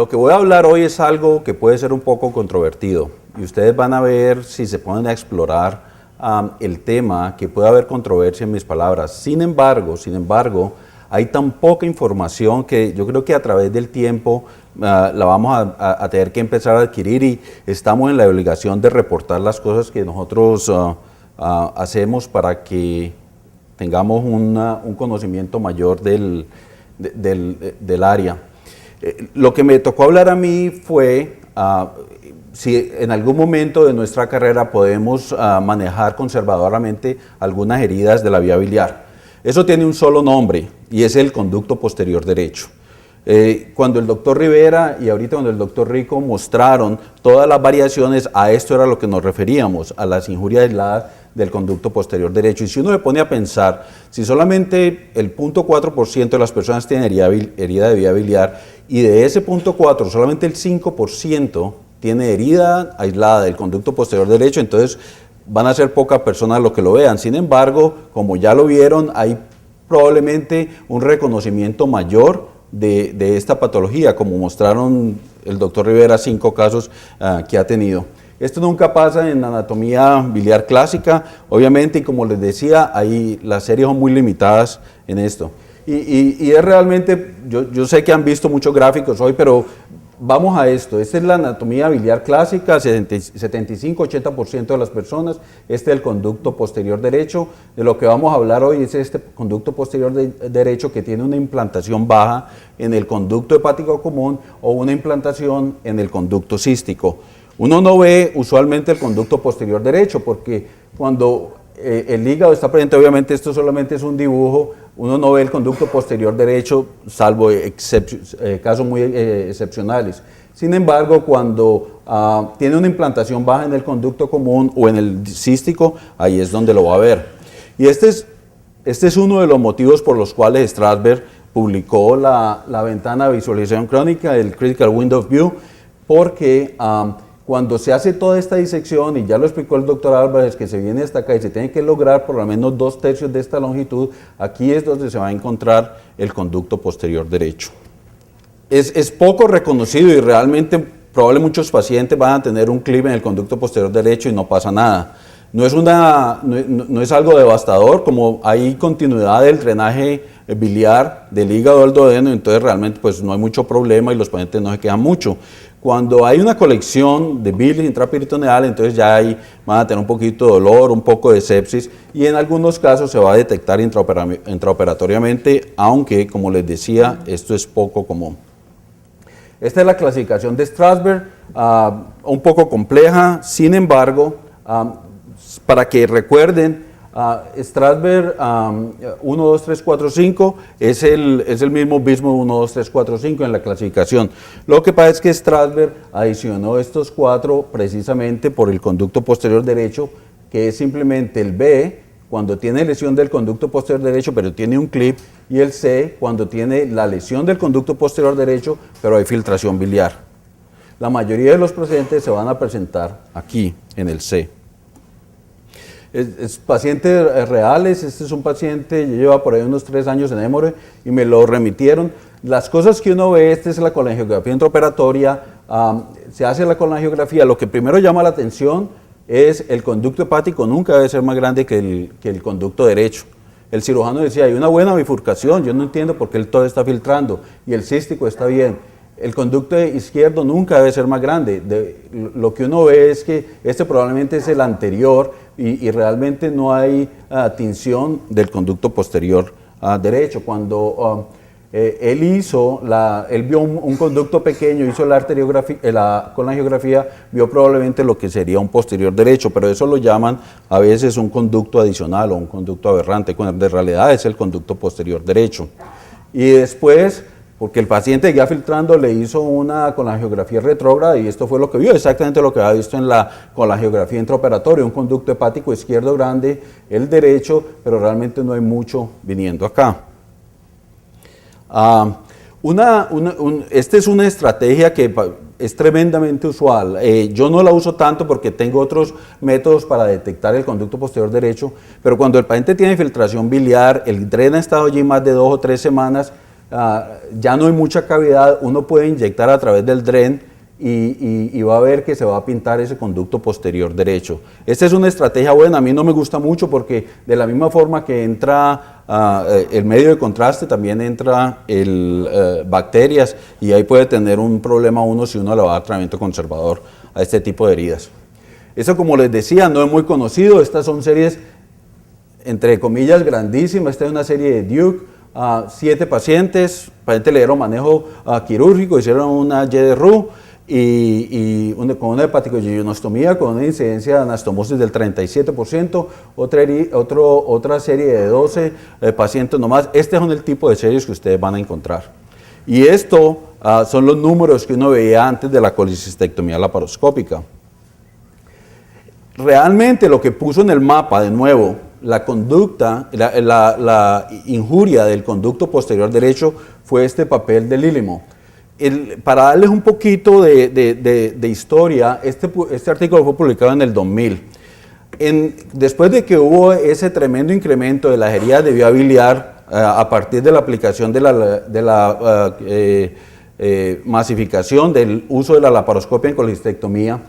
Lo que voy a hablar hoy es algo que puede ser un poco controvertido y ustedes van a ver si se ponen a explorar el tema que puede haber controversia en mis palabras. Sin embargo, hay tan poca información que yo creo que a través del tiempo la vamos a tener que empezar a adquirir y estamos en la obligación de reportar las cosas que nosotros hacemos para que tengamos un conocimiento mayor del área. Lo que me tocó hablar a mí fue si en algún momento de nuestra carrera podemos manejar conservadoramente algunas heridas de la vía biliar. Eso tiene un solo nombre y es el conducto posterior derecho. Cuando el doctor Rivera y ahorita cuando el doctor Rico mostraron todas las variaciones, a esto era lo que nos referíamos, a las injurias aisladas del conducto posterior derecho. Y si uno se pone a pensar, si solamente el 0.4% de las personas tienen herida de vía biliar y de ese 0.4 solamente el 5% tiene herida aislada del conducto posterior derecho, entonces van a ser pocas personas los que lo vean. Sin embargo, como ya lo vieron, hay probablemente un reconocimiento mayor de esta patología, como mostraron el doctor Rivera 5 casos que ha tenido. Esto nunca pasa en anatomía biliar clásica, obviamente, y como les decía, las series son muy limitadas en esto. Y es realmente, yo sé que han visto muchos gráficos hoy, pero vamos a esto. Esta es la anatomía biliar clásica, 75-80% de las personas. Este es el conducto posterior derecho. De lo que vamos a hablar hoy es este conducto posterior derecho que tiene una implantación baja en el conducto hepático común o una implantación en el conducto cístico. Uno no ve usualmente el conducto posterior derecho porque cuando el hígado está presente, obviamente esto solamente es un dibujo, uno no ve el conducto posterior derecho, salvo casos muy excepcionales. Sin embargo, cuando tiene una implantación baja en el conducto común o en el cístico, ahí es donde lo va a ver. Y este es uno de los motivos por los cuales Strasberg publicó la ventana de visualización crónica, el Critical Window of View, porque cuando se hace toda esta disección, y ya lo explicó el doctor Álvarez, que se viene hasta acá y se tiene que lograr por lo menos 2/3 de esta longitud, aquí es donde se va a encontrar el conducto posterior derecho. Es poco reconocido y realmente probablemente muchos pacientes van a tener un clip en el conducto posterior derecho y no pasa nada. No es algo devastador, como hay continuidad del drenaje biliar del hígado al duodeno, entonces realmente pues no hay mucho problema y los pacientes no se quejan mucho. Cuando hay una colección de bilis intraperitoneal, entonces ya ahí van a tener un poquito de dolor, un poco de sepsis y en algunos casos se va a detectar intraoperatoriamente, aunque como les decía, esto es poco común. Esta es la clasificación de Strasberg, un poco compleja, sin embargo, para que recuerden, Strasberg 1, 2, 3, 4, 5 es el mismo Bismuth 1, 2, 3, 4, 5 en la clasificación. Lo que pasa es que Strasberg adicionó estos 4 precisamente por el conducto posterior derecho, que es simplemente el B cuando tiene lesión del conducto posterior derecho pero tiene un clip, y el C cuando tiene la lesión del conducto posterior derecho pero hay filtración biliar. La mayoría de los pacientes se van a presentar aquí en el C. Pacientes reales, este es un paciente, yo llevo por ahí unos 3 años en Emory y me lo remitieron. Las cosas que uno ve, esta es la colangiografía intraoperatoria, se hace la colangiografía, lo que primero llama la atención es el conducto hepático nunca debe ser más grande que el conducto derecho. El cirujano decía, hay una buena bifurcación, yo no entiendo por qué todo está filtrando y el cístico está bien. El conducto izquierdo nunca debe ser más grande. Lo que uno ve es que este probablemente es el anterior y realmente no hay tinción del conducto posterior derecho. Cuando él vio un conducto pequeño, hizo la colangiografía, vio probablemente lo que sería un posterior derecho, pero eso lo llaman a veces un conducto adicional o un conducto aberrante, cuando en realidad es el conducto posterior derecho. Y después, porque el paciente ya filtrando le hizo una colangiografía retrógrada y esto fue lo que vio, exactamente lo que había visto en la colangiografía intraoperatoria, un conducto hepático izquierdo grande, el derecho, pero realmente no hay mucho viniendo acá. Esta es una estrategia que es tremendamente usual. Yo no la uso tanto porque tengo otros métodos para detectar el conducto posterior derecho, pero cuando el paciente tiene filtración biliar, el DREN ha estado allí más de 2 o 3 semanas, ya no hay mucha cavidad, uno puede inyectar a través del DREN y va a ver que se va a pintar ese conducto posterior derecho. Esta es una estrategia buena, a mí no me gusta mucho porque de la misma forma que entra el medio de contraste, también entra bacterias y ahí puede tener un problema uno si uno le va a dar tratamiento conservador a este tipo de heridas. Eso, como les decía, no es muy conocido, estas son series entre comillas grandísimas. Esta es una serie de Duke, 7 pacientes le dieron manejo quirúrgico, hicieron una YDRU con una hepaticoyunostomía con una incidencia de anastomosis del 37%, otra serie de 12 pacientes nomás. Este es el tipo de series que ustedes van a encontrar. Y esto son los números que uno veía antes de la colecistectomía laparoscópica. Realmente lo que puso en el mapa, de nuevo, la conducta, la injuria del conducto posterior derecho fue este papel de Lilimo. Para darles un poquito de historia, este artículo fue publicado en el 2000. Después de que hubo ese tremendo incremento de las heridas de vía biliar a partir de la aplicación de la masificación del uso de la laparoscopia en colecistectomía,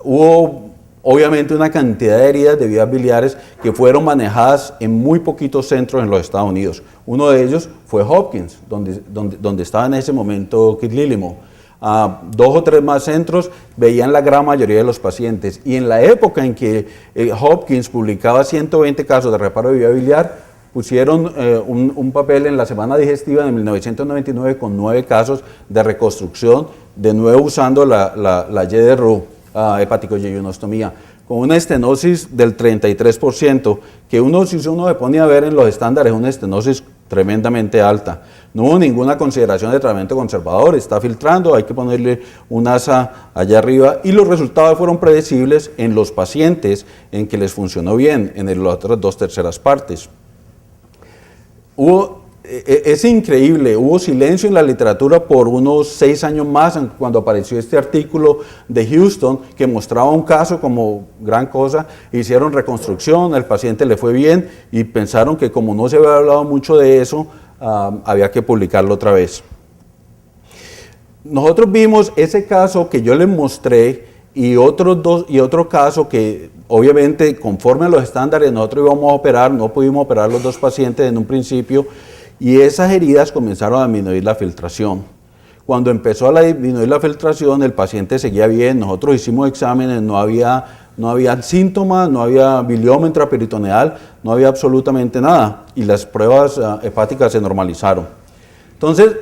hubo obviamente una cantidad de heridas de vías biliares que fueron manejadas en muy poquitos centros en los Estados Unidos. Uno de ellos fue Hopkins, donde estaba en ese momento Keith Lilimo. 2 o 3 más centros veían la gran mayoría de los pacientes. Y en la época en que Hopkins publicaba 120 casos de reparo de vía biliar, pusieron un papel en la semana digestiva de 1999 con 9 casos de reconstrucción, de nuevo usando la YDRU. Hepaticoyunostomía, con una estenosis del 33%, que si uno se pone a ver en los estándares, una estenosis tremendamente alta. No hubo ninguna consideración de tratamiento conservador, está filtrando, hay que ponerle un asa allá arriba, y los resultados fueron predecibles en los pacientes en que les funcionó bien, en las otras 2/3 partes. Es increíble, hubo silencio en la literatura por unos 6 años más cuando apareció este artículo de Houston que mostraba un caso como gran cosa. Hicieron reconstrucción, el paciente le fue bien y pensaron que como no se había hablado mucho de eso, había que publicarlo otra vez. Nosotros vimos ese caso que yo les mostré y otro caso que obviamente conforme a los estándares nosotros íbamos a operar, no pudimos operar los 2 pacientes en un principio. Y esas heridas comenzaron a disminuir la filtración. Cuando empezó a disminuir la filtración, el paciente seguía bien, nosotros hicimos exámenes, no había síntomas, no había bilioma intraperitoneal, no había absolutamente nada. Y las pruebas hepáticas se normalizaron. Entonces,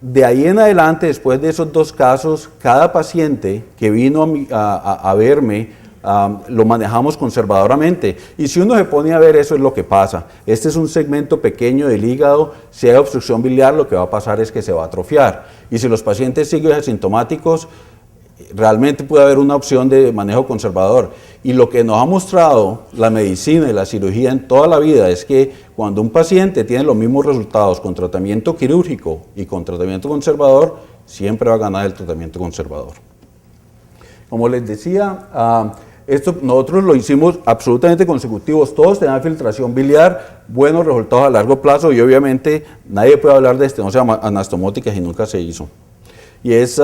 de ahí en adelante, después de esos 2 casos, cada paciente que vino a verme, lo manejamos conservadoramente. Y si uno se pone a ver, eso es lo que pasa. Este es un segmento pequeño del hígado. Si hay obstrucción biliar, lo que va a pasar es que se va a atrofiar. Y si los pacientes siguen asintomáticos, realmente puede haber una opción de manejo conservador. Y lo que nos ha mostrado la medicina y la cirugía en toda la vida es que cuando un paciente tiene los mismos resultados con tratamiento quirúrgico y con tratamiento conservador, siempre va a ganar el tratamiento conservador. Como les decía, esto nosotros lo hicimos absolutamente consecutivos, todos tenían filtración biliar, buenos resultados a largo plazo y obviamente nadie puede hablar de estenosis anastomótica si nunca se hizo. Y este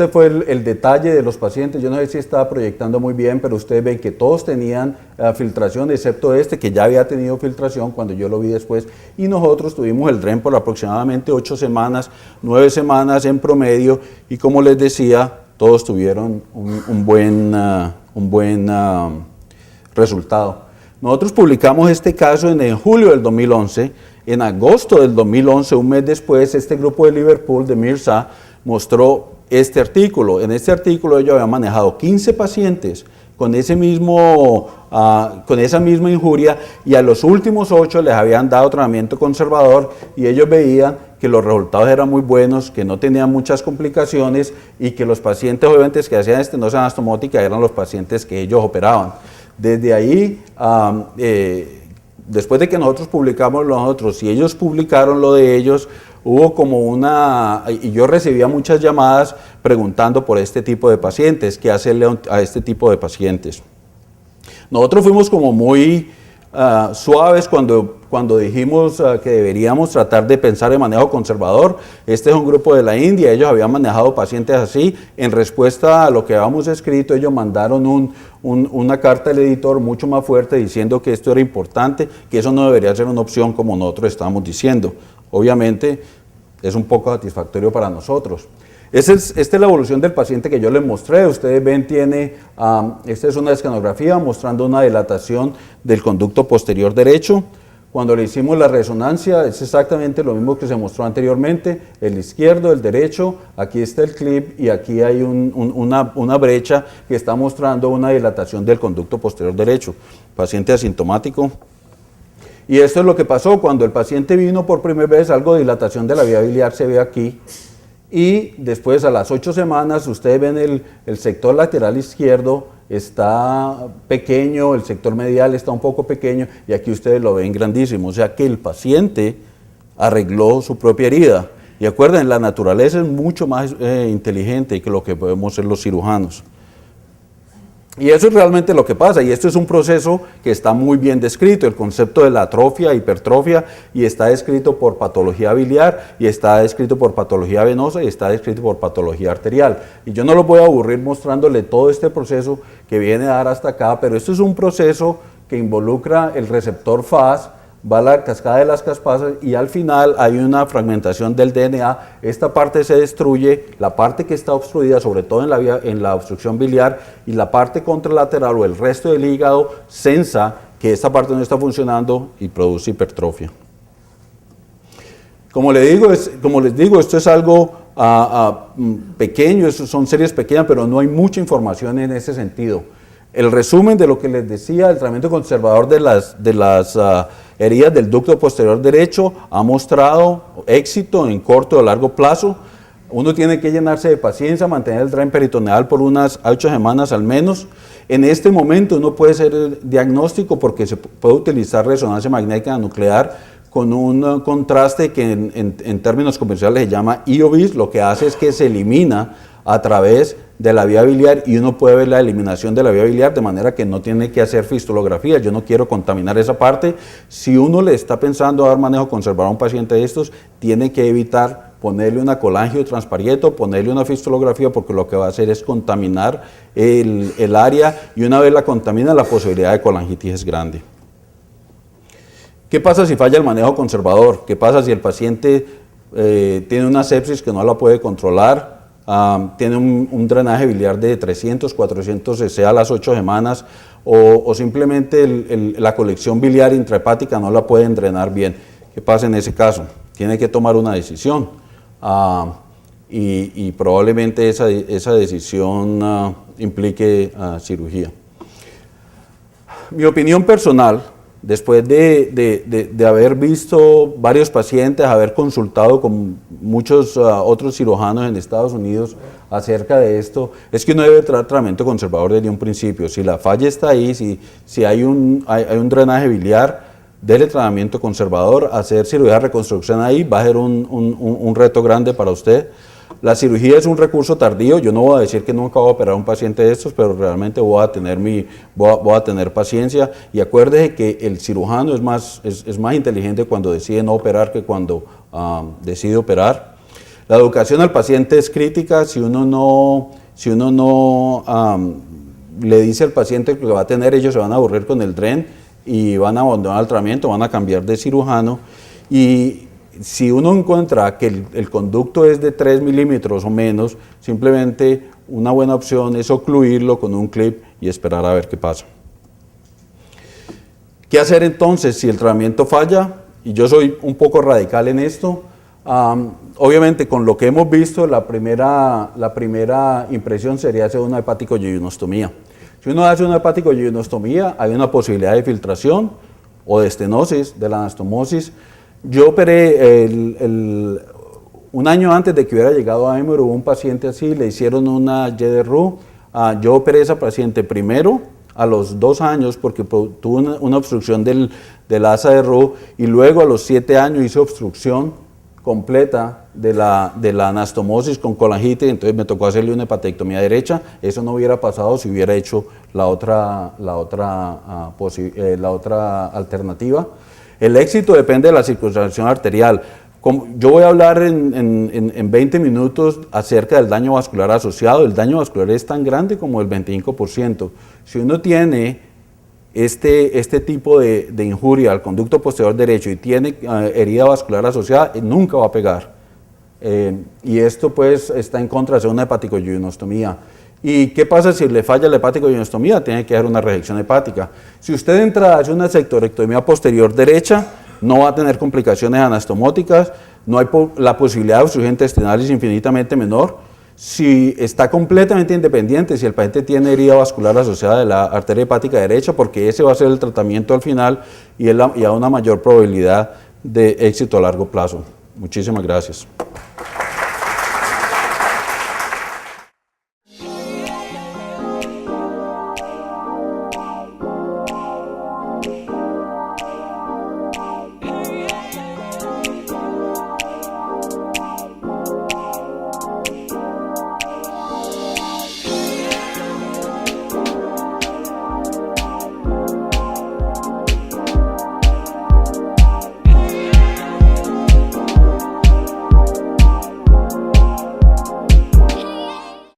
fue el detalle de los pacientes. Yo no sé si estaba proyectando muy bien, pero ustedes ven que todos tenían filtración, excepto este que ya había tenido filtración cuando yo lo vi después. Y nosotros tuvimos el DREN por aproximadamente 8 semanas, 9 semanas en promedio, y como les decía, todos tuvieron un buen resultado. Nosotros publicamos este caso en julio del 2011. En agosto del 2011, un mes después, este grupo de Liverpool, de Mirza, mostró este artículo. En este artículo ellos habían manejado 15 pacientes con esa misma injuria y a los últimos 8 les habían dado tratamiento conservador y ellos veían que los resultados eran muy buenos, que no tenían muchas complicaciones y que los pacientes obviamente que hacían estenosis anastomótica eran los pacientes que ellos operaban. Desde ahí, después de que nosotros publicamos los otros y ellos publicaron lo de ellos, hubo como y yo recibía muchas llamadas preguntando por este tipo de pacientes, qué hacerle a este tipo de pacientes. Nosotros fuimos como muy suaves cuando dijimos que deberíamos tratar de pensar en manejo conservador. Este es un grupo de la India, ellos habían manejado pacientes así. En respuesta a lo que habíamos escrito, ellos mandaron una carta al editor mucho más fuerte diciendo que esto era importante, que eso no debería ser una opción como nosotros estamos diciendo. Obviamente es un poco satisfactorio para nosotros. Esta es la evolución del paciente que yo les mostré. Ustedes ven, esta es una escanografía mostrando una dilatación del conducto posterior derecho. Cuando le hicimos la resonancia es exactamente lo mismo que se mostró anteriormente, el izquierdo, el derecho, aquí está el clip y aquí hay una brecha que está mostrando una dilatación del conducto posterior derecho. Paciente asintomático. Y esto es lo que pasó cuando el paciente vino por primera vez, algo de dilatación de la vía biliar se ve aquí. Y después a las 8 semanas ustedes ven el sector lateral izquierdo está pequeño, el sector medial está un poco pequeño y aquí ustedes lo ven grandísimo. O sea que el paciente arregló su propia herida. Y acuerden, la naturaleza es mucho más inteligente que lo que podemos ser los cirujanos. Y eso es realmente lo que pasa, y esto es un proceso que está muy bien descrito, el concepto de la atrofia, hipertrofia, y está descrito por patología biliar, y está descrito por patología venosa, y está descrito por patología arterial. Y yo no los voy a aburrir mostrándole todo este proceso que viene a dar hasta acá, pero esto es un proceso que involucra el receptor FAS, va la cascada de las caspasas y al final hay una fragmentación del DNA, esta parte se destruye, la parte que está obstruida, sobre todo en la obstrucción biliar, y la parte contralateral o el resto del hígado sensa que esta parte no está funcionando y produce hipertrofia. Como les digo, esto es algo pequeño, son series pequeñas, pero no hay mucha información en ese sentido. El resumen de lo que les decía, el tratamiento conservador de las heridas del ducto posterior derecho ha mostrado éxito en corto o largo plazo. Uno tiene que llenarse de paciencia, mantener el drain peritoneal por unas 8 semanas al menos. En este momento uno puede hacer diagnóstico porque se puede utilizar resonancia magnética nuclear con un contraste que en términos comerciales se llama IOVIS. Lo que hace es que se elimina a través de la vía biliar y uno puede ver la eliminación de la vía biliar de manera que no tiene que hacer fistulografía. Yo no quiero contaminar esa parte. Si uno le está pensando a dar manejo conservador a un paciente de estos, tiene que evitar ponerle una colangiotransparieto, ponerle una fistulografía, porque lo que va a hacer es contaminar el área, y una vez la contamina, la posibilidad de colangitis es grande. ¿Qué pasa si falla el manejo conservador? ¿Qué pasa si el paciente tiene una sepsis que no la puede controlar? Tiene un drenaje biliar de 300, 400 cc a las 8 semanas, o simplemente la colección biliar intrahepática no la pueden drenar bien. ¿Qué pasa en ese caso? Tiene que tomar una decisión y probablemente esa decisión implique cirugía. Mi opinión personal, después de haber visto varios pacientes, haber consultado con muchos otros cirujanos en Estados Unidos acerca de esto, es que uno debe tratar tratamiento conservador desde un principio. Si la falla está ahí, si hay un drenaje biliar, dele tratamiento conservador. Hacer cirugía de reconstrucción ahí va a ser un reto grande para usted. La cirugía es un recurso tardío. Yo no voy a decir que nunca voy a operar a un paciente de estos, pero realmente voy a tener paciencia. Y acuérdese que el cirujano es más inteligente cuando decide no operar que cuando decide operar. La educación al paciente es crítica. Si uno no le dice al paciente que va a tener, ellos se van a aburrir con el DREN y van a abandonar el tratamiento, van a cambiar de cirujano. Y si uno encuentra que el conducto es de 3 milímetros o menos, simplemente una buena opción es ocluirlo con un clip y esperar a ver qué pasa. ¿Qué hacer entonces si el tratamiento falla? Y yo soy un poco radical en esto. Obviamente, con lo que hemos visto, la primera impresión sería hacer una hepático-yeyunostomía. Si uno hace una hepático-yeyunostomía, hay una posibilidad de filtración o de estenosis, de la anastomosis. Yo operé un año antes de que hubiera llegado a Emory, hubo un paciente así, le hicieron una YDRU. Yo operé a esa paciente primero a los 2 años porque tuvo una obstrucción del asa de Roux, y luego a los 7 años hice obstrucción completa de la anastomosis con colangite, entonces me tocó hacerle una hepatectomía derecha. Eso no hubiera pasado si hubiera hecho la otra alternativa. El éxito depende de la circunvalación arterial. Yo voy a hablar en 20 minutos acerca del daño vascular asociado. El daño vascular es tan grande como el 25%. Si uno tiene este tipo de injuria al conducto posterior derecho y tiene herida vascular asociada, nunca va a pegar. Y esto pues está en contra de hacer una hepaticoyunostomía. ¿Y qué pasa si le falla la hepaticoyunostomía? Tiene que dar una resección hepática. Si usted entra a hacer una sectorectomía posterior derecha, no va a tener complicaciones anastomóticas, no hay la posibilidad de obstrucción intestinal es infinitamente menor. Si está completamente independiente, si el paciente tiene herida vascular asociada de la arteria hepática derecha, porque ese va a ser el tratamiento al final y a una mayor probabilidad de éxito a largo plazo. Muchísimas gracias.